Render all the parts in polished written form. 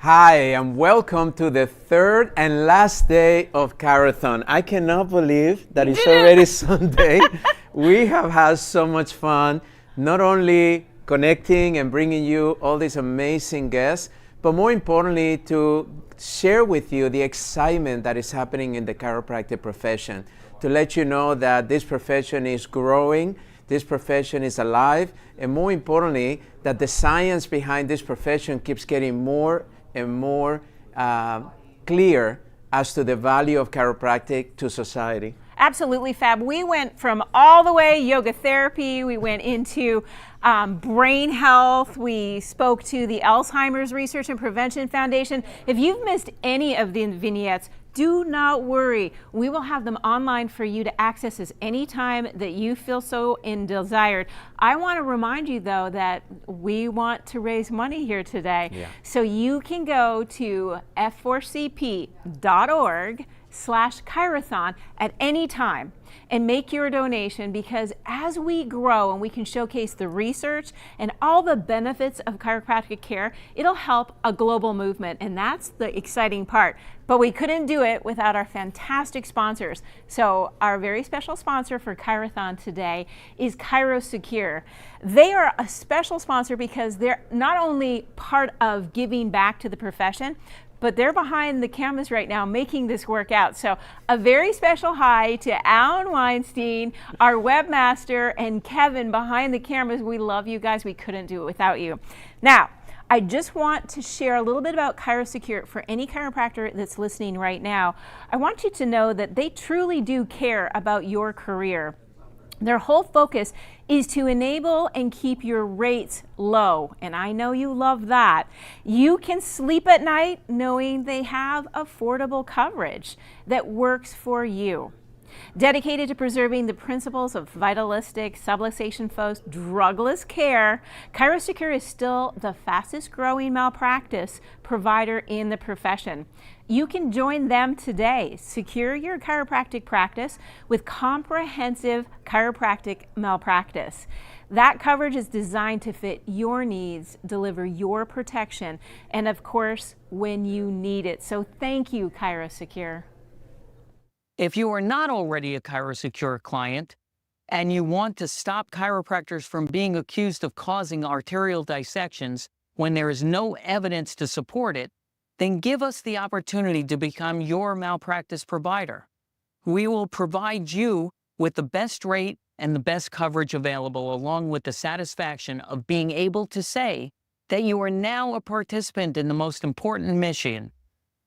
Hi, and welcome to the third and last day of ChiroThon. I cannot believe that it's already Sunday. We have had so much fun, not only connecting and bringing you all these amazing guests, but more importantly, to share with you the excitement that is happening in the chiropractic profession, to let you know that this profession is growing, this profession is alive, and more importantly, that the science behind this profession keeps getting more and more clear as to the value of chiropractic to society. Absolutely, Fab. We went from all the way yoga therapy, we went into brain health, we spoke to the Alzheimer's Research and Prevention Foundation. If you've missed any of the vignettes, do not worry. We will have them online for you to access as any time that you feel so desired. I want to remind you, though, that we want to raise money here today. Yeah. So you can go to f4cp.org/Chirothon at any time and make your donation, because as we grow and we can showcase the research and all the benefits of chiropractic care, it'll help a global movement, and that's the exciting part. But we couldn't do it without our fantastic sponsors. So our very special sponsor for ChiroThon today is ChiroSecure. They are a special sponsor because they're not only part of giving back to the profession, but they're behind the cameras right now making this work out. So a very special hi to Alan Weinstein, our webmaster, and Kevin behind the cameras. We love you guys. We couldn't do it without you. Now, I just want to share a little bit about ChiroSecure for any chiropractor that's listening right now. I want you to know that they truly do care about your career. Their whole focus is to enable and keep your rates low, and I know you love that. You can sleep at night knowing they have affordable coverage that works for you. Dedicated to preserving the principles of vitalistic, subluxation-focused, drugless care, ChiroSecure is still the fastest growing malpractice provider in the profession. You can join them today. Secure your chiropractic practice with comprehensive chiropractic malpractice. That coverage is designed to fit your needs, deliver your protection, and of course, when you need it. So thank you, ChiroSecure. If you are not already a ChiroSecure client and you want to stop chiropractors from being accused of causing arterial dissections when there is no evidence to support it, then give us the opportunity to become your malpractice provider. We will provide you with the best rate and the best coverage available, along with the satisfaction of being able to say that you are now a participant in the most important mission: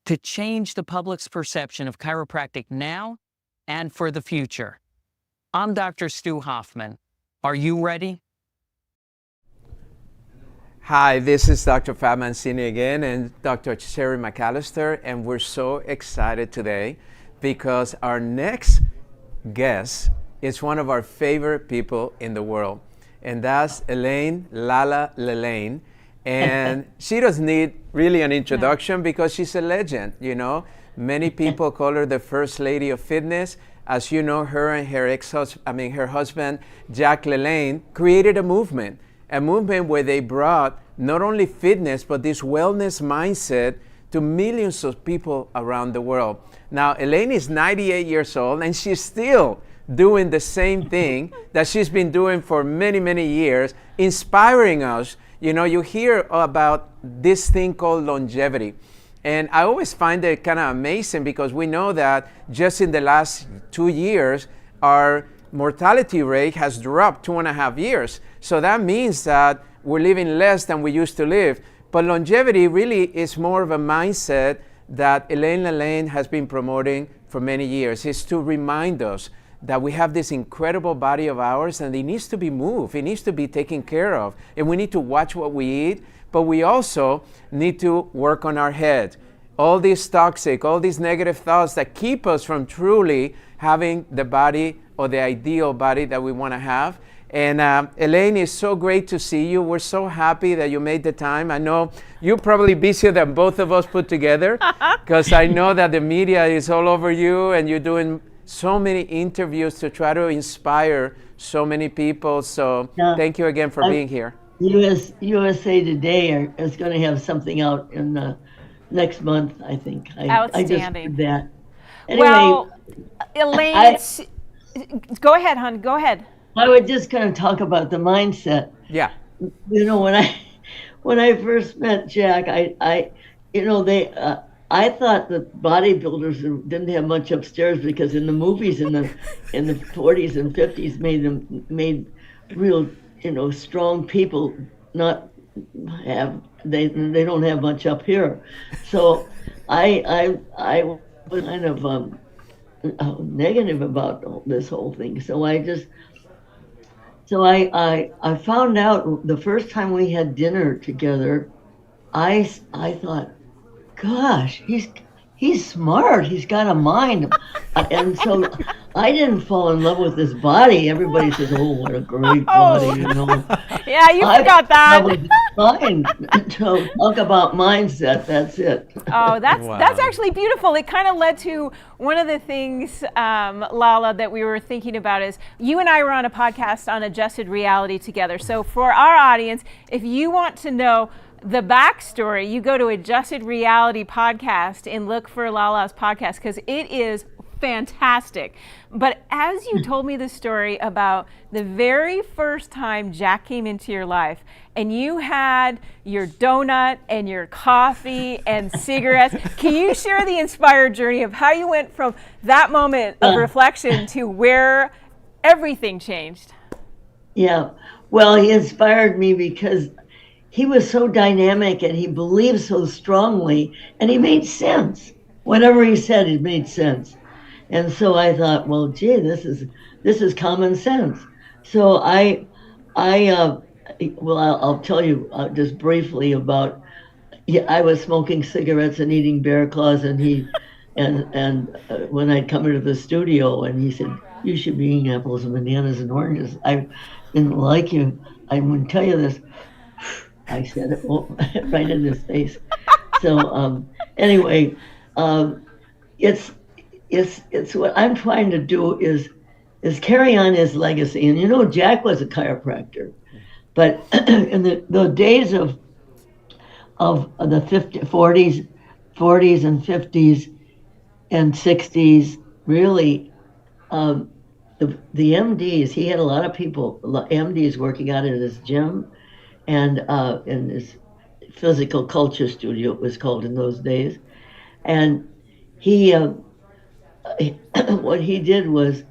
to change the public's perception of chiropractic now and for the future. I'm Dr. Stu Hoffman. Are you ready? Hi, this is Dr. Fab Mancini again and Dr. Sherry McAllister, and we're so excited today because our next guest is one of our favorite people in the world, and that's LaLanne, LaLanne. And she doesn't need really an introduction because she's a legend, you know. Many people call her the first lady of fitness. As you know, her and her her husband, Jack LaLanne, created a movement where they brought not only fitness, but this wellness mindset to millions of people around the world. Now, LaLanne is 98 years old, and she's still doing the same thing that she's been doing for many, many years, inspiring us. You know, you hear about this thing called longevity. And I always find it kind of amazing because we know that just in the last 2 years, our mortality rate has dropped 2.5 years. So that means that we're living less than we used to live. But longevity really is more of a mindset that LaLanne has been promoting for many years. It's to remind us that we have this incredible body of ours and it needs to be moved, it needs to be taken care of, and we need to watch what we eat, but we also need to work on our head. All these toxic, all these negative thoughts that keep us from truly having the body or the ideal body that we want to have. And LaLanne, it's so great to see you. We're so happy that you made the time. I know you're probably busier than both of us put together, because I know that the media is all over you and you're doing so many interviews to try to inspire so many people. So thank you again for being here. USA Today is going to have something out in next month, I think. I just Outstanding. did that. Anyway, Well, Elaine, I, go ahead, hon. Go ahead. I was just going to talk about the mindset. Yeah. You know, when I first met Jack, you know, I thought that bodybuilders didn't have much upstairs because in the movies in the 40s and 50s made real, you know, strong people not have they don't have much up here. So I was kind of negative about this whole thing. So I found out the first time we had dinner together, I thought, gosh, he's smart. He's got a mind. And so I didn't fall in love with his body. Everybody says, "Oh, what a great body," Oh, you know. yeah, you I forgot fell in that. love with his mind. So talk about mindset. That's it. Oh, that's Wow. actually beautiful. It kind of led to one of the things, Lala, that we were thinking about is you and I were on a podcast on adjusted reality together. So for our audience, if you want to know the backstory, you go to Adjusted Reality Podcast and look for Lala's podcast because it is fantastic. But as you told me the story about the very first time Jack came into your life and you had your donut and your coffee and cigarettes, can you share the inspired journey of how you went from that moment of reflection to where everything changed? Yeah. Well, he inspired me because he was so dynamic and he believed so strongly and he made sense. Whatever he said, it made sense. And so I thought, well, gee, this is common sense. So I'll tell you just briefly about. Yeah, I was smoking cigarettes and eating bear claws, and when I'd come into the studio, and he said, "You should be eating apples and bananas and oranges." I didn't like you. I wouldn't tell you this. I said it right in his face. So anyway, it's what I'm trying to do is carry on his legacy. And you know, Jack was a chiropractor, but in the days of the 40s and 50s and 60s, really, the MDs. He had a lot of people, MDs, working out in his gym and in his physical culture studio, it was called in those days. And he, what he did was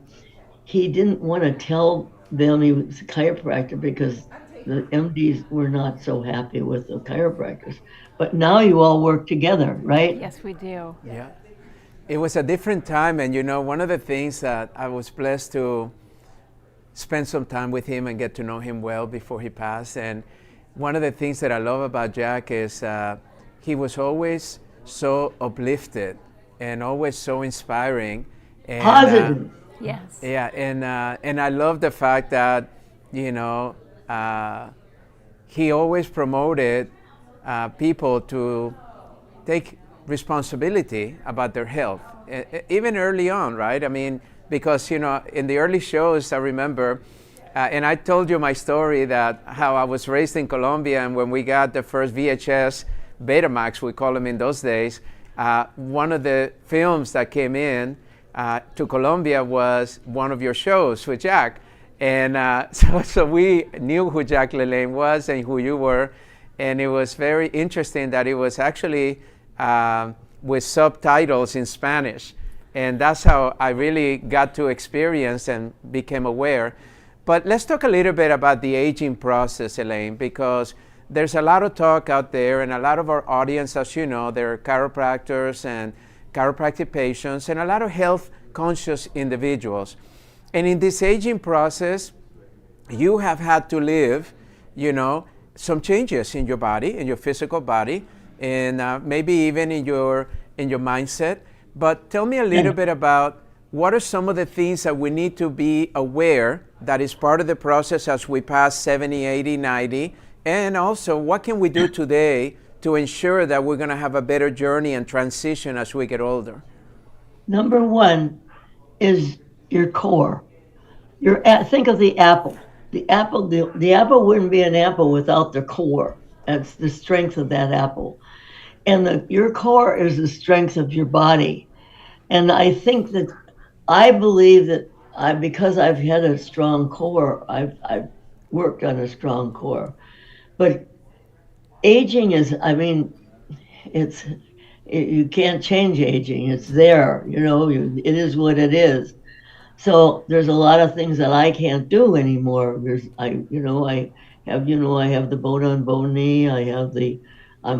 he didn't want to tell them he was a chiropractor because the MDs were not so happy with the chiropractors. But now you all work together, right? Yes, we do. Yeah. It was a different time, and you know, one of the things that I was blessed to spend some time with him and get to know him well before he passed. And one of the things that I love about Jack is he was always so uplifted and always so inspiring. And, Positive. Yes. yeah, and I love the fact that, you know, he always promoted people to take responsibility about their health, even early on, right? I mean, because, you know, in the early shows, I remember, and I told you my story that how I was raised in Colombia, and when we got the first VHS Betamax, we call them in those days, one of the films that came in to Colombia was one of your shows with Jack. And so we knew who Jack LaLanne was and who you were. And it was very interesting that it was actually with subtitles in Spanish. And that's how I really got to experience and became aware. But let's talk a little bit about the aging process, Elaine, because there's a lot of talk out there, and a lot of our audience, as you know, they're chiropractors and chiropractic patients and a lot of health conscious individuals. And in this aging process, you have had to live, you know, some changes in your body, in your physical body, and maybe even in your mindset. But tell me a little bit about what are some of the things that we need to be aware that is part of the process as we pass 70, 80, 90, and also what can we do today to ensure that we're going to have a better journey and transition as we get older? Number one is your core. Think of the apple. The apple wouldn't be an apple without the core. That's the strength of that apple. and your core is the strength of your body. And I believe that because I've had a strong core, I've worked on a strong core. But aging is, I mean, it's you can't change aging. It's there, it is what it is. So there's a lot of things that I can't do anymore. I have the bone on bone knee. I have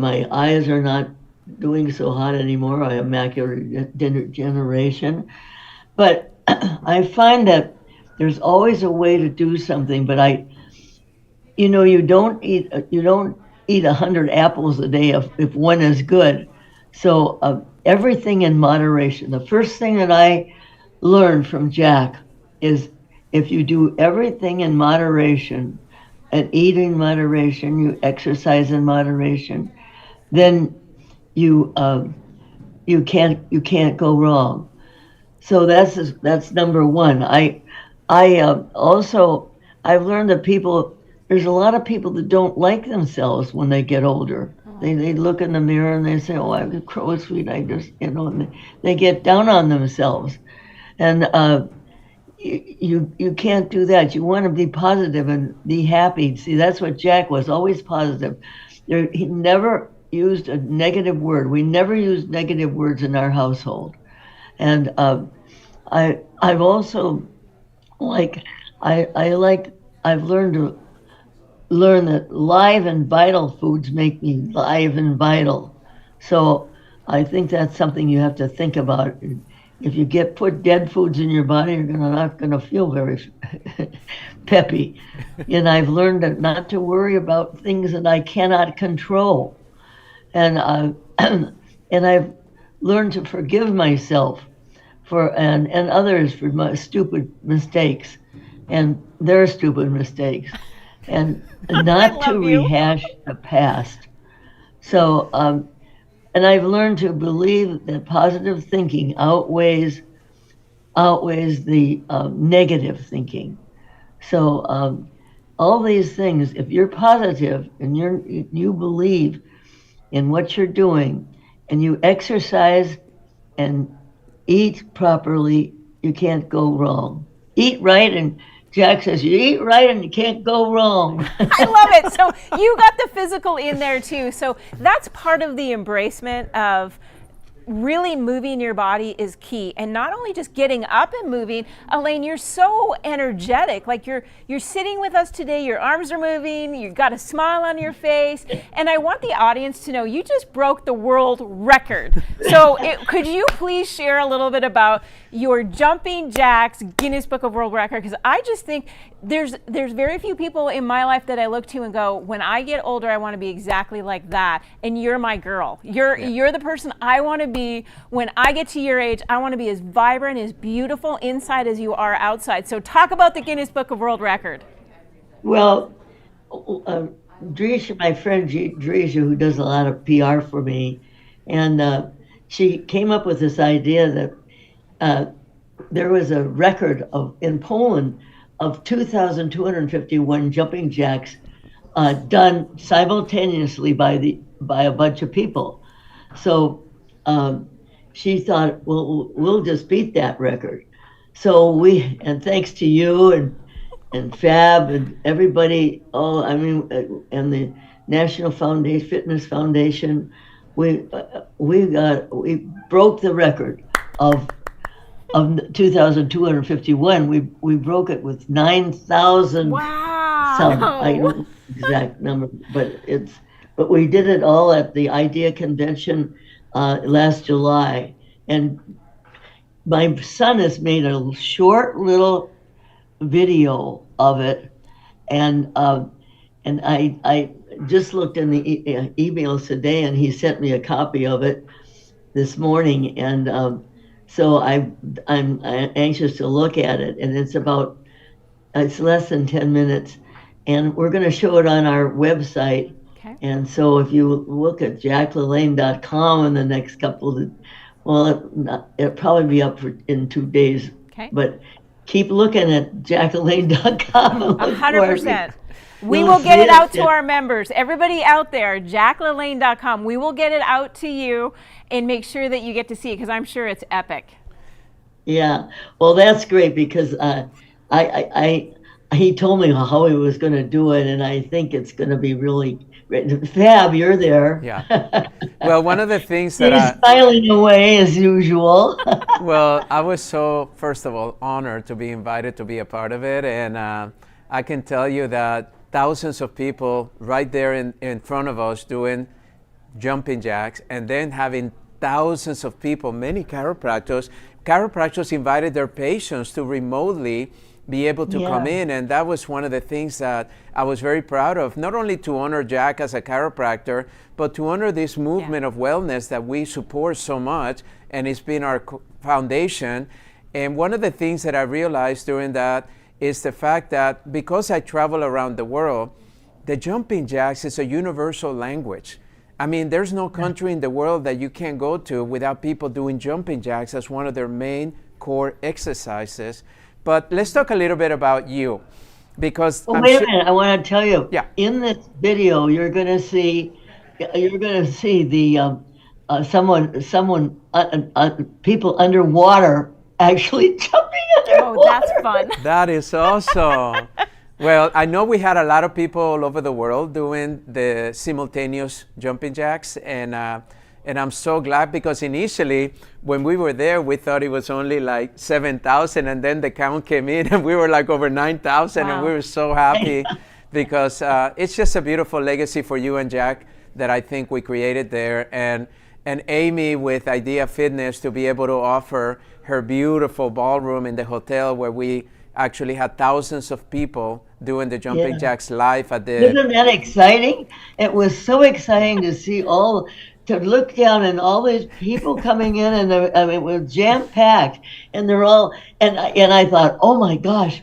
my eyes are not doing so hot anymore. I have macular degeneration. But I find that there's always a way to do something. But you don't eat 100 apples a day if one is good. So everything in moderation. The first thing that I learned from Jack is if you do everything in moderation and eat in moderation, you exercise in moderation, then you can't go wrong. So that's number one. I also I've learned that there's a lot of people that don't like themselves when they get older. They look in the mirror and they say, "Oh, I have a crow's feet." I just and they get down on themselves, and you can't do that. You want to be positive and be happy. See, that's what Jack was, always positive. He never used a negative word. We never used negative words in our household, and I've also like I like I've learn that live and vital foods make me live and vital. So I think that's something you have to think about. If you put dead foods in your body, you're not gonna feel very peppy. And I've learned not to worry about things that I cannot control. And and I've learned to forgive myself and others for my stupid mistakes and their stupid mistakes, and I not to love you. rehash the past. So and I've learned to believe that positive thinking outweighs the negative thinking. So all these things, if you're positive and you believe in what you're doing, and you exercise and eat properly, you can't go wrong. Eat right, and Jack says you eat right and you can't go wrong. I love it. So you got the physical in there too. So that's part of the embracement of really moving your body is key, and not only just getting up and moving. Elaine, you're so energetic. Like you're sitting with us today, your arms are moving, you've got a smile on your face, and I want the audience to know you just broke the world record. So could you please share a little bit about your jumping jacks Guinness Book of World Record? Because I just think there's very few people in my life that I look to and go, when I get older, I want to be exactly like that. And you're my girl. You're the person I want to be when I get to your age. I want to be as vibrant, as beautiful inside as you are outside. So talk about the Guinness Book of World Record. Well, Drisha, my friend Drisha, who does a lot of PR for me, and she came up with this idea that there was a record in Poland of 2,251 jumping jacks done simultaneously by a bunch of people. So she thought, well, we'll just beat that record. So and thanks to you and Fab and everybody, and the National Fitness Foundation, we broke the record of 2,251. We broke it with 9,000. Wow. I don't know the exact number, but we did it all at the IDEA convention last July. And my son has made a short little video of it, and I just looked in the emails today, and he sent me a copy of it this morning, and so I'm anxious to look at it, and it's less than 10 minutes, and we're going to show it on our website. Okay. And so if you look at jacklalaine.com in the next it'll probably be up in 2 days. Okay. But keep looking at jackelain.com and look for it. 100%. We You'll will get see it out to it. our members. Everybody out there, jackelain.com. We will get it out to you and make sure that you get to see it because I'm sure it's epic. Yeah, well, that's great because he told me how he was going to do it, and I think it's going to be really great. Fab, you're there. Yeah. Well, one of the things that He's smiling away as usual. well, I was so, first of all, honored to be invited to be a part of it. And I can tell you that thousands of people right there in front of us doing jumping jacks, and then having thousands of people, many chiropractors invited their patients to remotely be able to come in. And that was one of the things that I was very proud of, not only to honor Jack as a chiropractor, but to honor this movement of wellness that we support so much, and it's been our foundation. And one of the things that I realized during that is the fact that because I travel around the world, the jumping jacks is a universal language. I mean, there's no country in the world that you can go to without people doing jumping jacks as one of their main core exercises. But let's talk a little bit about you, because wait a minute. I want to tell you. Yeah. In this video, you're going to see the people underwater actually jumping underwater. Oh, that's fun. That is awesome. Well, I know we had a lot of people all over the world doing the simultaneous jumping jacks, and I'm so glad, because initially when we were there, we thought it was only like 7,000, and then the count came in and we were like over 9,000. Wow. And we were so happy because it's just a beautiful legacy for you and Jack that I think we created there. And Amy with Idea Fitness to be able to offer her beautiful ballroom in the hotel where we actually had thousands of people doing the jumping jacks live at the... Isn't that exciting? It was so exciting to see to look down and all these people coming in, and it was jam-packed, and they're all, and I thought, oh my gosh,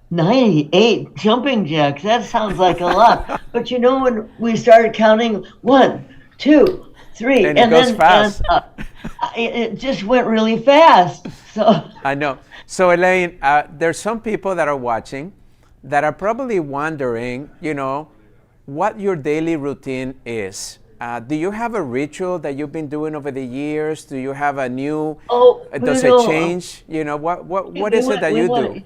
98 jumping jacks, that sounds like a lot. But when we started counting 1, 2, 3, and it goes fast. It just went really fast. So I know. So Elaine, there's some people that are watching that are probably wondering, what your daily routine is. Do you have a ritual that you've been doing over the years? Do you have a new? Does it change? What is it that you do?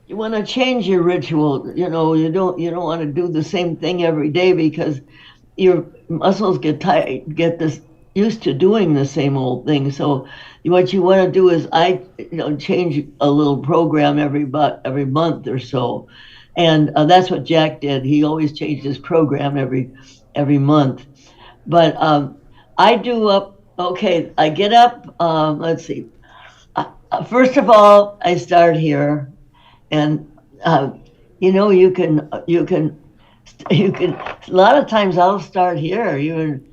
You want to change your ritual. You don't want to do the same thing every day, because your muscles get tired, used to doing the same old thing. So what you want to do is change a little program every month or so, and that's what Jack did. He always changed his program every month. But I get up. Let's see. First of all, I start here, and you can. A lot of times I'll start here. You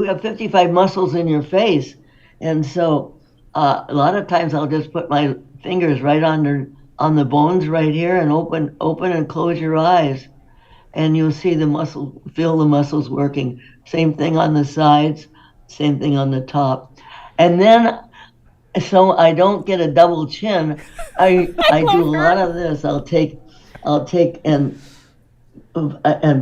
have 55 muscles in your face, and so a lot of times I'll just put my fingers right on the bones right here, and open and close your eyes, and you'll see feel the muscles working. Same thing on the sides, same thing on the top, and then so I don't get a double chin. I do a lot of this. I'll take and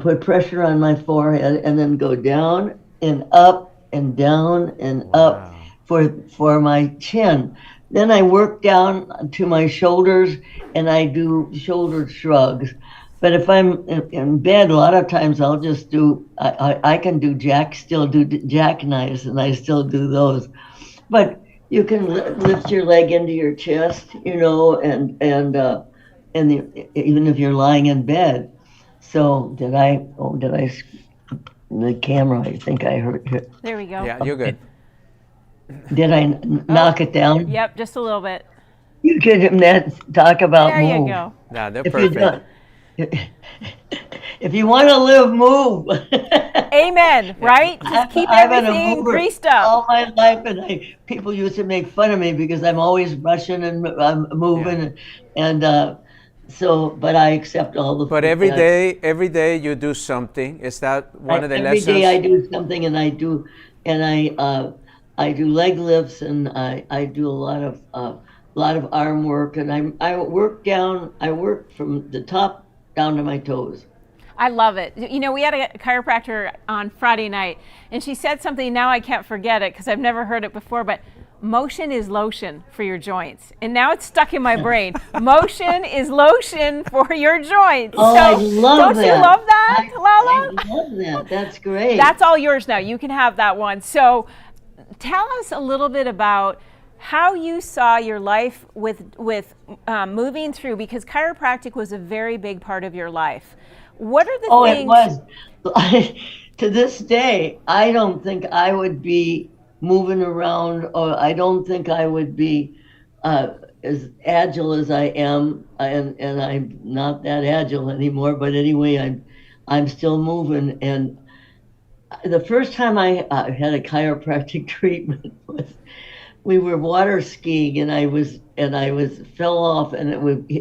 put pressure on my forehead, and then go down and up and down and up for my chin. Then I work down to my shoulders, and I do shoulder shrugs. But if I'm in bed, a lot of times I'll just I can do jackknives, and I still do those. But you can lift your leg into your chest, and even if you're lying in bed. So did I the camera, I think I heard it. There we go. Yeah, you're good. Did I knock it down? Yep, just a little bit. You can talk about there move. You go. Yeah, they're perfect. If you want to live, move. Amen, right? Just keep everything greased up. All my life, and people used to make fun of me because I'm always rushing and moving, but I accept all the. But every day you do something. Is that one of the lessons? Every day I do something, and I do leg lifts, and I do a lot of lot of arm work, and I work down. I work from the top down to my toes. I love it. You know, we had a chiropractor on Friday night, and she said something, now I can't forget it because I've never heard it before, but motion is lotion for your joints. And now it's stuck in my brain. Motion is lotion for your joints. Oh, so, I love don't that. You love that, Lala? I love that. That's great. That's all yours now. You can have that one. So tell us a little bit about how you saw your life with moving through, because chiropractic was a very big part of your life. What are the things? It was. To this day, I don't think I would be moving around, or I don't think I would be as agile as I am, and I'm not that agile anymore. But anyway, I'm still moving. And the first time I had a chiropractic treatment was we were water skiing, and I was fell off, and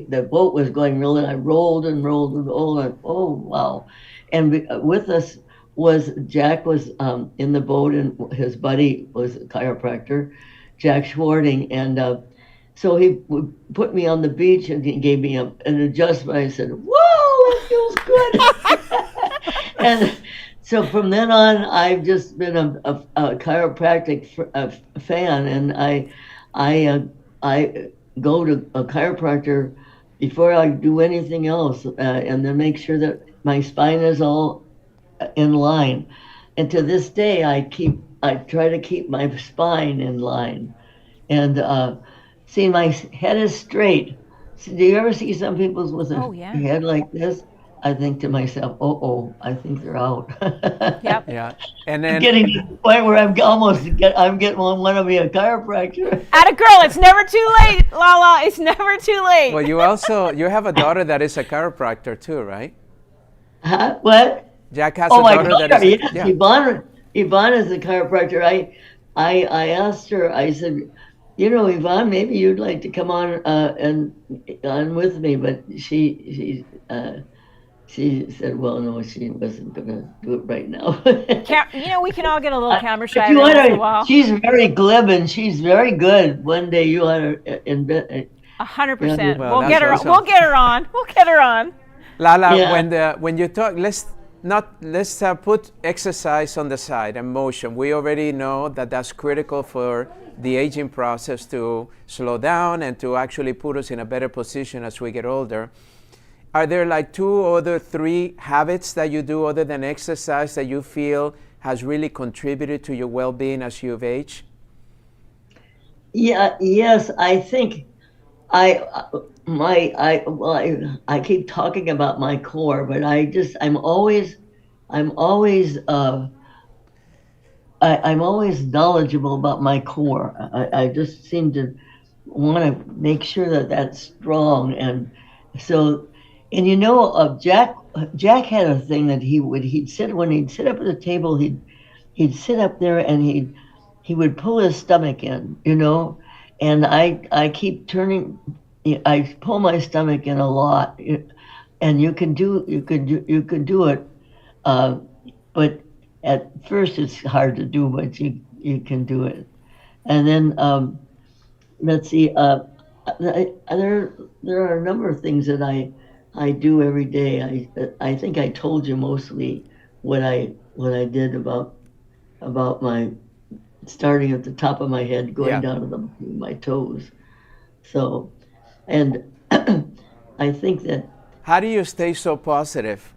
the boat was going real, and I rolled and rolled and rolled, and oh wow! And with us was Jack was in the boat, and his buddy was a chiropractor, Jack Schwarting, and so he put me on the beach, and he gave me an adjustment. I said, "Whoa, it feels good!" And so from then on, I've just been a chiropractic fan, and I go to a chiropractor before I do anything else, and then make sure that my spine is all in line. And to this day, I try to keep my spine in line, and see, my head is straight. So do you ever see some people with a head like this? I think to myself, I think they're out. Yep. Yeah. And then I'm getting to the point where I'm getting want to be a chiropractor. Atta girl, it's never too late, Lala. It's never too late. well, you have a daughter that is a chiropractor too, right? Huh? What? Jack has a daughter that is yes. Yvonne is a chiropractor. I asked her, I said, Yvonne, maybe you'd like to come on on with me, but she said, well, no, she wasn't going to do it right now. We can all get a little camera shy every once in a while. She's very glib, and she's very good. One day you ought to invent 100%. Well, we'll get her. awesome. We'll get her on. We'll get her on. Lala, when you talk, let's put exercise on the side and motion. We already know that that's critical for the aging process to slow down and to actually put us in a better position as we get older. Are there like 2 or 3 habits that you do other than exercise that you feel has really contributed to your well-being as you've aged? Yeah. Yes, I think I keep talking about my core, but I'm always knowledgeable about my core. I just seem to want to make sure that that's strong, and so. And Jack had a thing that he'd sit up at the table, he'd sit up there, and he would pull his stomach in, and I keep turning, I pull my stomach in a lot, and you can do it, but at first it's hard to do, but you can do it. And then let's see, there are a number of things that I do every day. I think I told you mostly what I did about my starting at the top of my head, going down to my toes. So, and I think that. How do you stay so positive?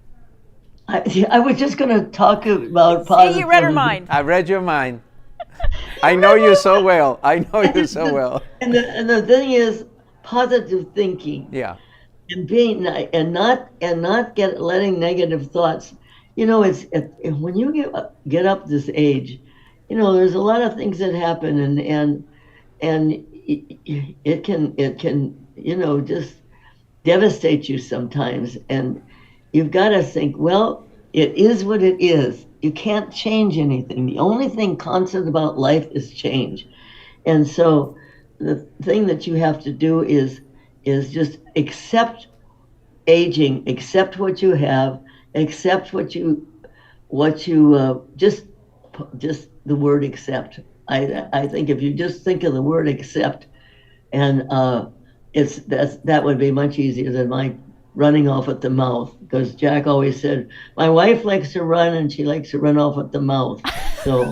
I was just going to talk about positivity. See, you read her mind. I read your mind. I know you so well. And the thing is, positive thinking. Yeah. And not letting negative thoughts. It's when you get up this age, there's a lot of things that happen, and it can just devastate you sometimes, and you've got to think, well, it is what it is. You can't change anything. The only thing constant about life is change, and so the thing that you have to do is just accept aging, accept what you have, accept what you just the word accept. I think if you just think of the word accept, and that would be much easier than my running off at the mouth, because Jack always said my wife likes to run and she likes to run off at the mouth. So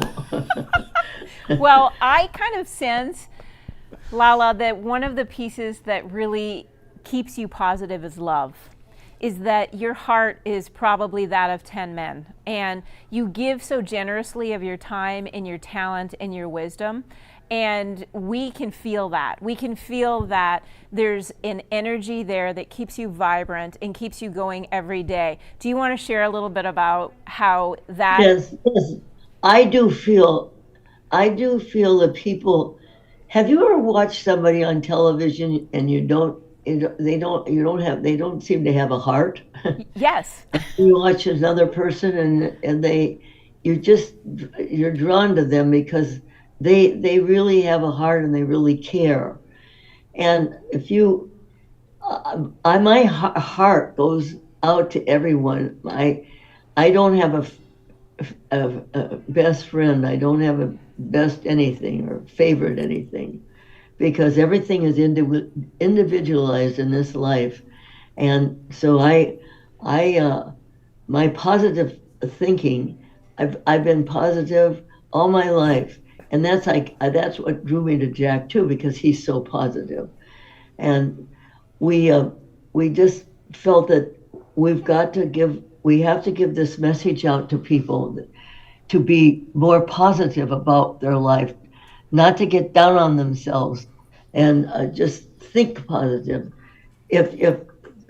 Well, I kind of sense, Lala, that one of the pieces that really keeps you positive is love. Is that your heart is probably that of 10 men, and you give so generously of your time and your talent and your wisdom, and we can feel that. We can feel that there's an energy there that keeps you vibrant and keeps you going every day. Do you want to share a little bit about how that? yes, I do feel that people. Have you ever watched somebody on television and they don't seem to have a heart? Yes. You watch another person and you're drawn to them because they really have a heart and they really care. And if you my heart goes out to everyone. I don't have a best friend. I don't have a best anything or favorite anything, because everything is individualized in this life. And so my positive thinking, I've been positive all my life, and that's what drew me to Jack too, because he's so positive. And we just felt that we have to give this message out to people, to be more positive about their life, not to get down on themselves, and just think positive. If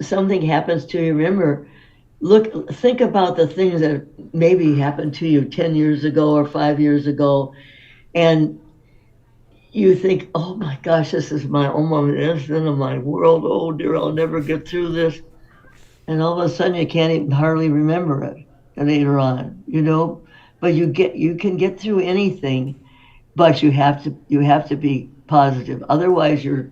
something happens to you, remember, think about the things that maybe happened to you 10 years ago or 5 years ago, and you think, oh my gosh, this is my almost instant of my world. Oh dear, I'll never get through this. And all of a sudden you can't even hardly remember it later on, But you can get through anything, but you have to be positive. Otherwise you're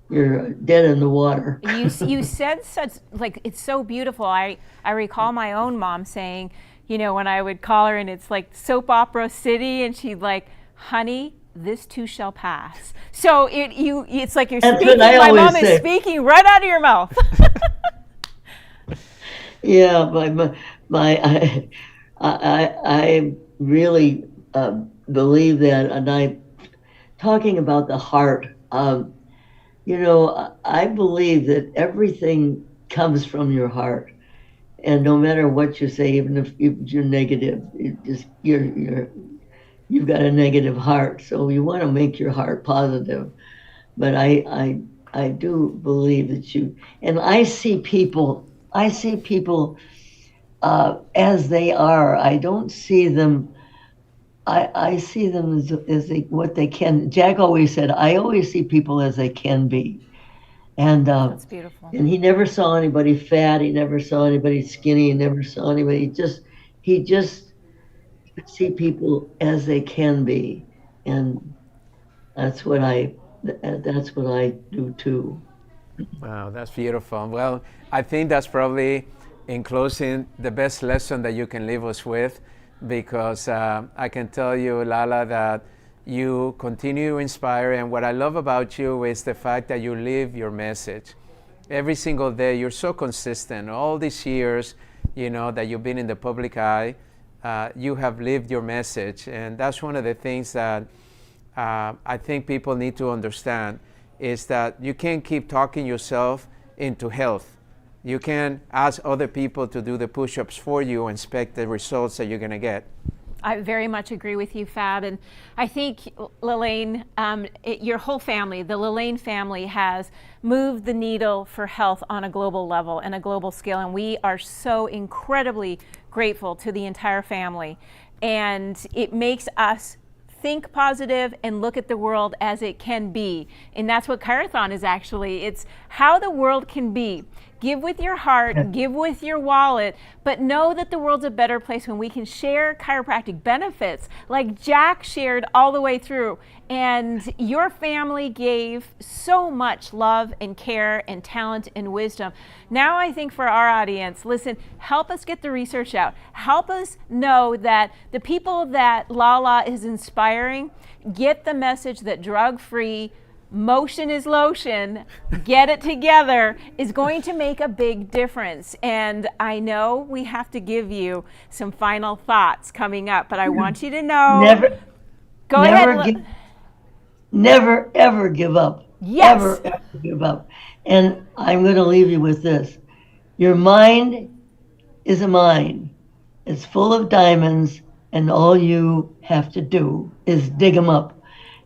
dead in the water. You said such, like, it's so beautiful. I recall my own mom saying, when I would call her and it's like soap opera city, and she'd like, honey, this too shall pass. So it's like you're speaking. My mom is speaking right out of your mouth. Yeah, I really believe that, and talking about the heart. I believe that everything comes from your heart, and no matter what you say, even if you're negative, you've got a negative heart. So you want to make your heart positive. But I do believe that and I see people as they are. I don't see them. I see them as what they can. Jack always said, I always see people as they can be. And that's beautiful. And he never saw anybody fat. He never saw anybody skinny. He never saw anybody. He just could see people as they can be, and that's what I do too. Wow, that's beautiful. Well, I think that's probably, in closing, the best lesson that you can leave us with, because I can tell you, Lala, that you continue to inspire, and what I love about you is the fact that you live your message. Every single day, you're so consistent. All these years, that you've been in the public eye, you have lived your message, and that's one of the things that I think people need to understand, is that you can't keep talking yourself into health. You can't ask other people to do the push-ups for you and expect the results that you're going to get. I very much agree with you, Fab. And I think, LaLanne, your whole family, the LaLanne family, has moved the needle for health on a global level and a global scale. And we are so incredibly grateful to the entire family. And it makes us think positive and look at the world as it can be. And that's what ChiroThon is actually. It's how the world can be. Give with your heart, give with your wallet, but know that the world's a better place when we can share chiropractic benefits like Jack shared all the way through. And your family gave so much love and care and talent and wisdom. Now I think for our audience, listen, help us get the research out. Help us know that the people that Lala is inspiring get the message that drug-free, motion is lotion, get it together, is going to make a big difference. And I know we have to give you some final thoughts coming up, but I want you to know. Go ahead. Never, ever give up. Yes. Ever, ever give up. And I'm going to leave you with this. Your mind is a mine. It's full of diamonds, and all you have to do is dig them up.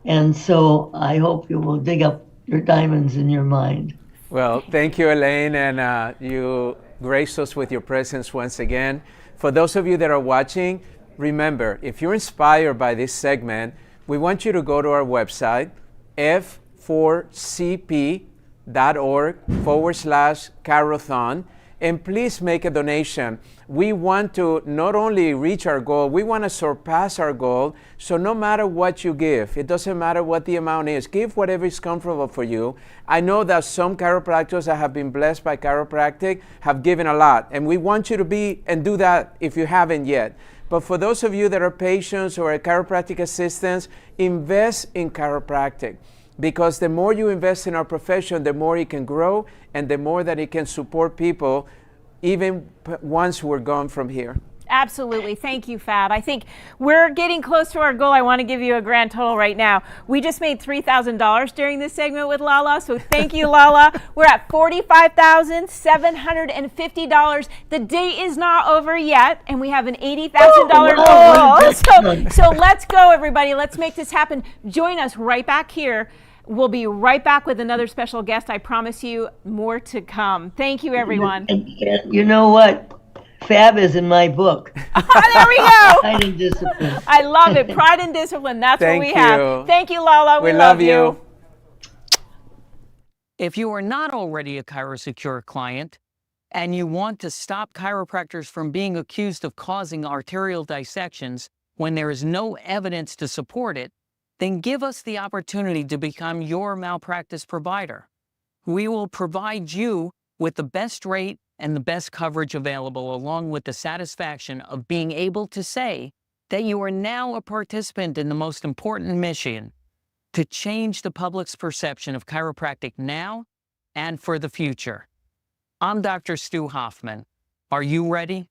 And so I hope you will dig up your diamonds in your mind. Well, thank you, Elaine, and you graced us with your presence once again. For those of you that are watching, remember, if you're inspired by this segment, we want you to go to our website, f4cp.org/ChiroThon, and please make a donation. We want to not only reach our goal, we want to surpass our goal. So no matter what you give, it doesn't matter what the amount is, give whatever is comfortable for you. I know that some chiropractors that have been blessed by Chiropractic have given a lot, and we want you to be and do that if you haven't yet. But for those of you that are patients or chiropractic assistants, invest in chiropractic. Because the more you invest in our profession, the more it can grow and the more that it can support people even once we're gone from here. Absolutely. Thank you, Fab. I think we're getting close to our goal. I want to give you a grand total right now. We just made $3,000 during this segment with Lala, so thank you, Lala. We're at $45,750. The day is not over yet, and we have an $80,000 goal. So let's go, everybody. Let's make this happen. Join us right back here. We'll be right back with another special guest. I promise you more to come. Thank you, everyone. And you know what? Fab is in my book. There we go. Pride and Discipline. I love it. Pride and Discipline. That's what we have. Thank you, Lala. We love you. If you are not already a ChiroSecure client and you want to stop chiropractors from being accused of causing arterial dissections when there is no evidence to support it, then give us the opportunity to become your malpractice provider. We will provide you with the best rate and the best coverage available, along with the satisfaction of being able to say that you are now a participant in the most important mission to change the public's perception of chiropractic now and for the future. I'm Dr. Stu Hoffman. Are you ready?